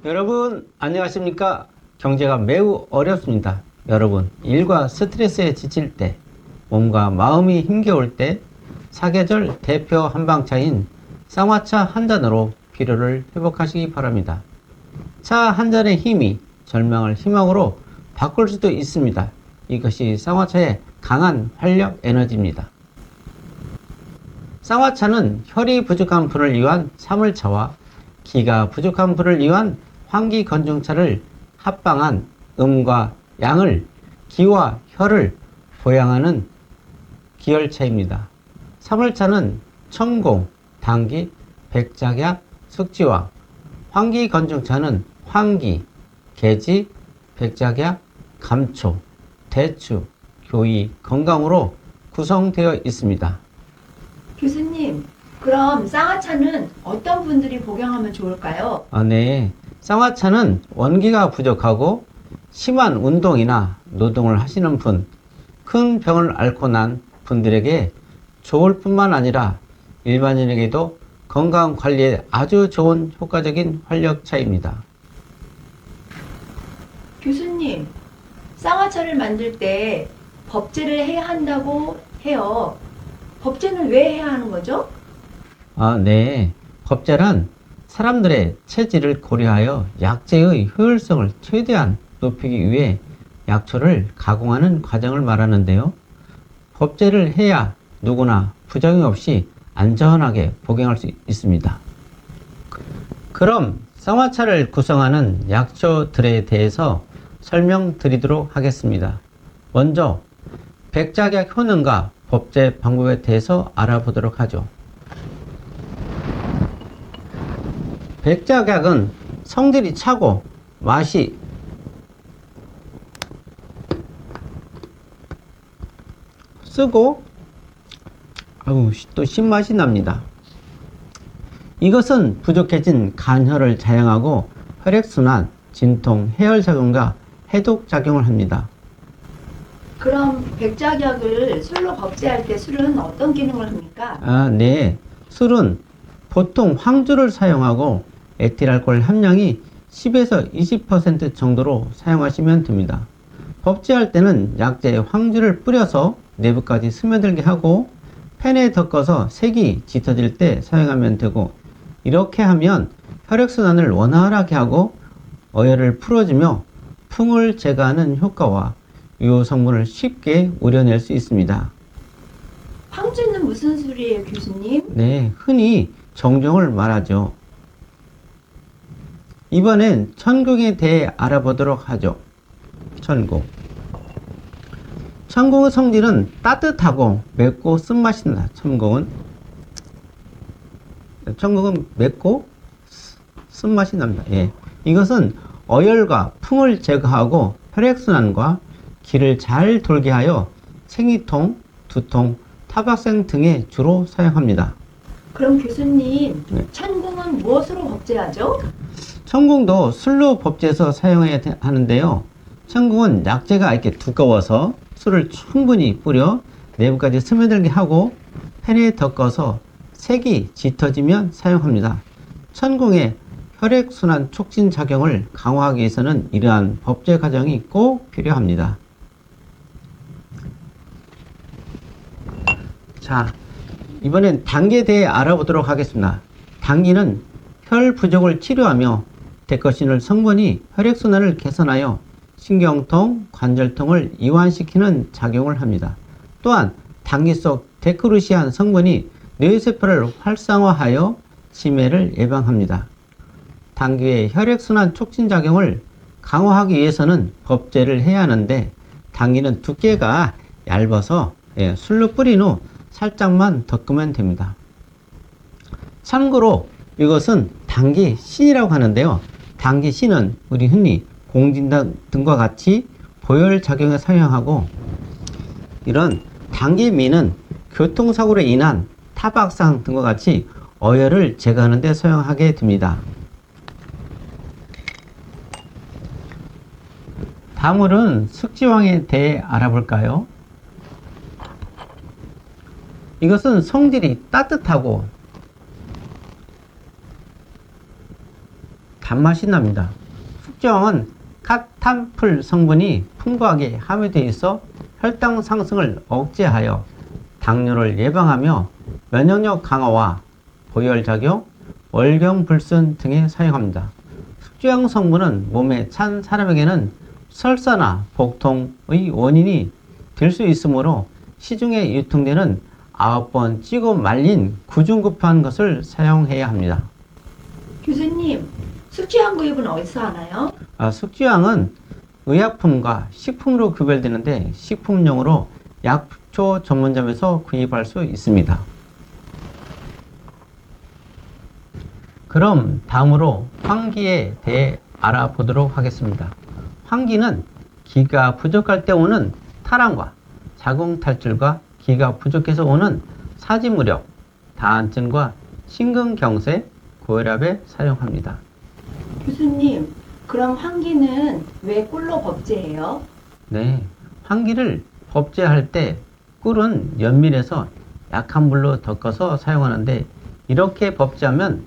여러분 안녕하십니까? 경제가 매우 어렵습니다. 여러분 일과 스트레스에 지칠 때, 몸과 마음이 힘겨울 때 사계절 대표 한방차인 쌍화차 한 잔으로 피로를 회복하시기 바랍니다. 차 한 잔의 힘이 절망을 희망으로 바꿀 수도 있습니다. 이것이 쌍화차의 강한 활력 에너지입니다. 쌍화차는 혈이 부족한 분을 위한 사물차와 기가 부족한 분을 위한 환기건중차를 합방한 음과 양을, 기와 혈을 보양하는 기혈차입니다. 사물차는 천공, 당기, 백작약, 숙지왕, 환기건중차는 환기, 계지, 백작약, 감초, 대추, 교이, 건강으로 구성되어 있습니다. 교수님, 그럼 쌍화차는 어떤 분들이 복용하면 좋을까요? 네. 쌍화차는 원기가 부족하고 심한 운동이나 노동을 하시는 분, 큰 병을 앓고 난 분들에게 좋을 뿐만 아니라 일반인에게도 건강 관리에 아주 좋은 효과적인 활력차입니다. 교수님, 쌍화차를 만들 때 법제를 해야 한다고 해요. 법제는 왜 해야 하는 거죠? 네. 법제란 사람들의 체질을 고려하여 약재의 효율성을 최대한 높이기 위해 약초를 가공하는 과정을 말하는데요. 법제를 해야 누구나 부작용 없이 안전하게 복용할 수 있습니다. 그럼 쌍화차를 구성하는 약초들에 대해서 설명드리도록 하겠습니다. 먼저 백작약 효능과 법제 방법에 대해서 알아보도록 하죠. 백작약은 성질이 차고 맛이 쓰고 또 신맛이 납니다. 이것은 부족해진 간혈을 자양하고 혈액순환, 진통, 해열작용과 해독작용을 합니다. 그럼 백작약을 술로 법제할 때 술은 어떤 기능을 합니까? 네. 술은 보통 황주를 사용하고 에틸알코올 함량이 10에서 20% 정도로 사용하시면 됩니다. 법제할 때는 약재에 황주를 뿌려서 내부까지 스며들게 하고 팬에 덮어서 색이 짙어질 때 사용하면 되고, 이렇게 하면 혈액순환을 원활하게 하고 어혈을 풀어주며 풍을 제거하는 효과와 유효 성분을 쉽게 우려낼 수 있습니다. 황주는 무슨 술이에요, 교수님? 네, 흔히 정종을 말하죠. 이번엔 천궁에 대해 알아보도록 하죠. 천궁. 천궁의 성질은 따뜻하고 맵고 쓴맛이 납니다. 천궁은 맵고 쓴맛이 납니다. 예. 이것은 어혈과 풍을 제거하고 혈액순환과 기를 잘 돌게 하여 생리통, 두통, 타박상 등에 주로 사용합니다. 그럼 교수님, 네. 천궁은 무엇으로 법제하죠? 천궁도 술로 법제해서 사용해야 하는데요. 천궁은 약재가 이렇게 두꺼워서 술을 충분히 뿌려 내부까지 스며들게 하고 팬에 덮어서 색이 짙어지면 사용합니다. 천궁의 혈액순환 촉진 작용을 강화하기 위해서는 이러한 법제 과정이 꼭 필요합니다. 자, 이번엔 당기에 대해 알아보도록 하겠습니다. 당기는 혈 부족을 치료하며 데커시놀 성분이 혈액순환을 개선하여 신경통, 관절통을 이완시키는 작용을 합니다. 또한 당기 속 데크루시안 성분이 뇌세포를 활성화하여 치매를 예방합니다. 당기의 혈액순환 촉진 작용을 강화하기 위해서는 법제를 해야 하는데, 당기는 두께가 얇아서 술로 뿌린 후 살짝만 덮으면 됩니다. 참고로 이것은 당기 신이라고 하는데요. 당기 신은 우리 흔히 공진단 등과 같이 보혈 작용에 사용하고, 이런 당기민은 교통사고로 인한 타박상 등과 같이 어혈을 제거하는 데 사용하게 됩니다. 다음으로는 숙지왕에 대해 알아볼까요? 이것은 성질이 따뜻하고 단맛이 납니다. 숙지황은 카탄풀 성분이 풍부하게 함유되어 있어 혈당 상승을 억제하여 당뇨를 예방하며 면역력 강화와 보혈작용, 월경불순 등에 사용합니다. 숙지황 성분은 몸에 찬 사람에게는 설사나 복통의 원인이 될 수 있으므로 시중에 유통되는 9번 찌고 말린 구중급한 것을 사용해야 합니다. 교수님, 숙취한 구입은 어디서 하나요? 숙지황은 의약품과 식품으로 구별되는데 식품용으로 약초 전문점에서 구입할 수 있습니다. 그럼 다음으로 환기에 대해 알아보도록 하겠습니다. 환기는 기가 부족할 때 오는 탈환과 자궁 탈출과 기가 부족해서 오는 사지무력, 다한증과 심근경색, 고혈압에 사용합니다. 교수님, 그럼 환기는 왜 꿀로 법제해요? 네, 환기를 법제할 때 꿀은 연밀해서 약한 물로 덮어서 사용하는데 이렇게 법제하면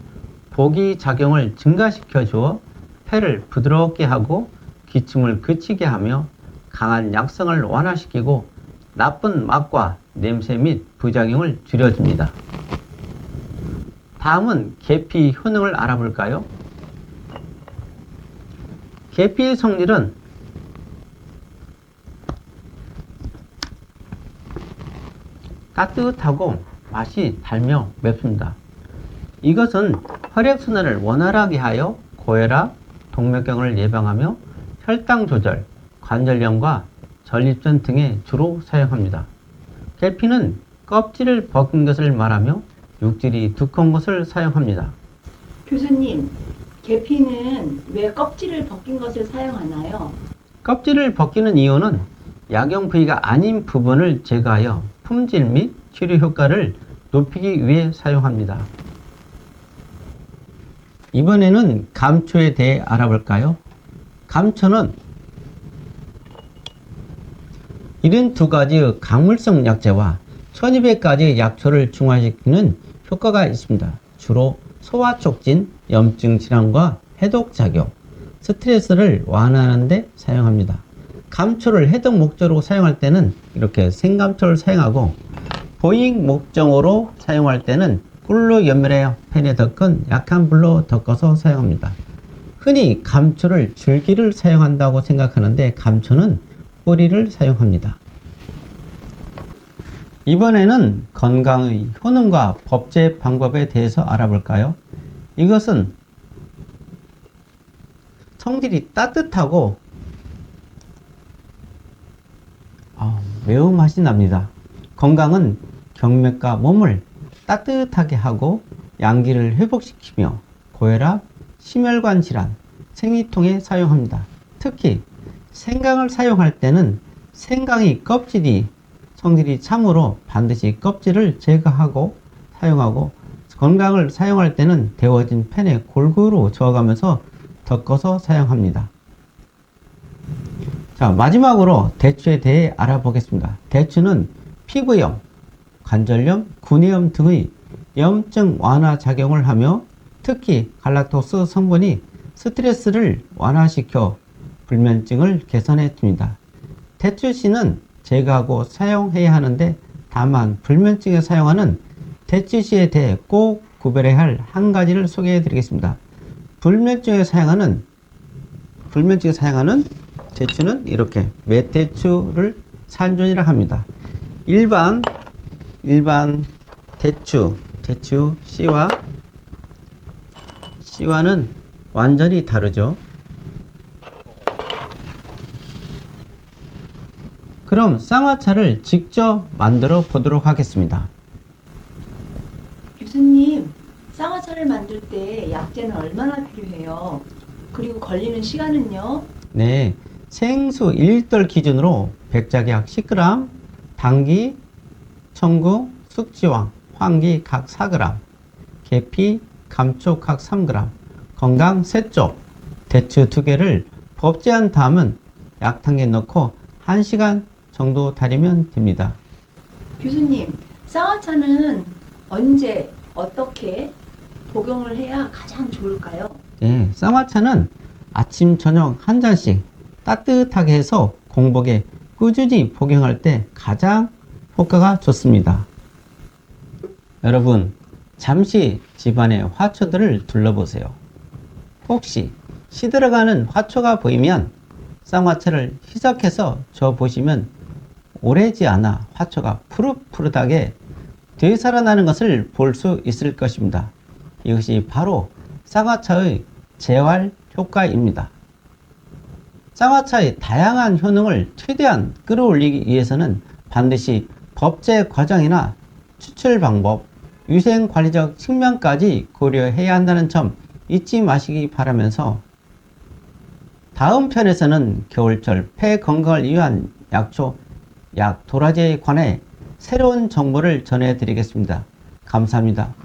보기 작용을 증가시켜 주어 폐를 부드럽게 하고 기침을 그치게 하며 강한 약성을 완화시키고 나쁜 맛과 냄새 및 부작용을 줄여줍니다. 다음은 계피 효능을 알아볼까요? 계피의 성질은 따뜻하고 맛이 달며 맵습니다. 이것은 혈액순환을 원활하게 하여 고혈압, 동맥경화를 예방하며 혈당 조절, 관절염과 전립선 등에 주로 사용합니다. 계피는 껍질을 벗긴 것을 말하며 육질이 두꺼운 것을 사용합니다. 교수님, 계피는 왜 껍질을 벗긴 것을 사용하나요? 껍질을 벗기는 이유는 약용 부위가 아닌 부분을 제거하여 품질 및 치료 효과를 높이기 위해 사용합니다. 이번에는 감초에 대해 알아볼까요? 감초는 72가지의 강물성 약재와 1200가지의 약초를 중화시키는 효과가 있습니다. 주로 소화 촉진, 염증 질환과 해독 작용, 스트레스를 완화하는 데 사용합니다. 감초를 해독 목적으로 사용할 때는 이렇게 생감초를 사용하고 보익 목적으로 사용할 때는 꿀로 연밀하여 팬에 덮은 약한 불로 덮어서 사용합니다. 흔히 감초를 줄기를 사용한다고 생각하는데 감초는 뿌리를 사용합니다. 이번에는 건강의 효능과 법제 방법에 대해서 알아볼까요? 이것은 성질이 따뜻하고 매우 맛이 납니다. 건강은 경맥과 몸을 따뜻하게 하고 양기를 회복시키며 고혈압, 심혈관 질환, 생리통에 사용합니다. 특히 생강을 사용할 때는 생강이 껍질이 성질이 참으로 반드시 껍질을 제거하고 사용하고 건강을 사용할 때는 데워진 팬에 골고루 저어가면서 덮어서 사용합니다. 자, 마지막으로 대추에 대해 알아보겠습니다. 대추는 피부염, 관절염, 구내염 등의 염증 완화 작용을 하며 특히 갈락토스 성분이 스트레스를 완화시켜 불면증을 개선해 줍니다. 대추씨는 제거하고 사용해야 하는데 다만 불면증에 사용하는 대추씨에 대해 꼭 구별해야 할 한 가지를 소개해 드리겠습니다. 불면증에 사용하는 대추는 이렇게 맷대추를 산존이라 합니다. 일반 대추 씨와는 완전히 다르죠. 그럼 쌍화차를 직접 만들어 보도록 하겠습니다. 교수님, 쌍화차를 만들 때 약재는 얼마나 필요해요? 그리고 걸리는 시간은요? 네, 생수 1리터 기준으로 백작약 10g, 당귀, 청구, 숙지황, 황기 각 4g, 계피, 감초 각 3g, 건강 3쪽, 대추 2개를 법제한 다음은 약탕에 넣고 1시간 정도 달이면 됩니다. 교수님, 쌍화차는 언제, 어떻게 복용을 해야 가장 좋을까요? 네, 쌍화차는 아침, 저녁 한 잔씩 따뜻하게 해서 공복에 꾸준히 복용할 때 가장 효과가 좋습니다. 여러분, 잠시 집안의 화초들을 둘러보세요. 혹시 시들어가는 화초가 보이면 쌍화차를 희석해서 줘보시면 오래지 않아 화초가 푸릇푸릇하게 되살아나는 것을 볼 수 있을 것입니다. 이것이 바로 쌍화차의 재활 효과입니다. 쌍화차의 다양한 효능을 최대한 끌어올리기 위해서는 반드시 법제 과정이나 추출 방법, 위생 관리적 측면까지 고려해야 한다는 점 잊지 마시기 바라면서 다음 편에서는 겨울철 폐 건강을 위한 약초, 약 도라지에 관해 새로운 정보를 전해드리겠습니다. 감사합니다.